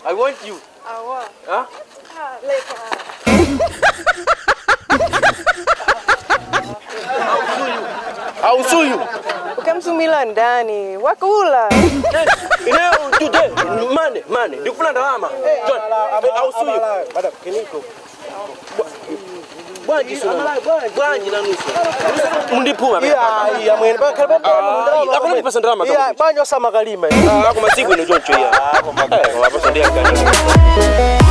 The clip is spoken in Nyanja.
I want you. Awak. Hah? Leka. I'll sue you. Bukan sembilan Dani. Wakula. Ini today money. Di kuna lama. John, I'll sue you. Madam, kiniko. Banji na nusu. Mundipuma. Iya, mwen ba kalba. Aku ni pesan drama. Iya, banyo sama kalima. Aku masih guna joncho ya. Aku apa sendia kan.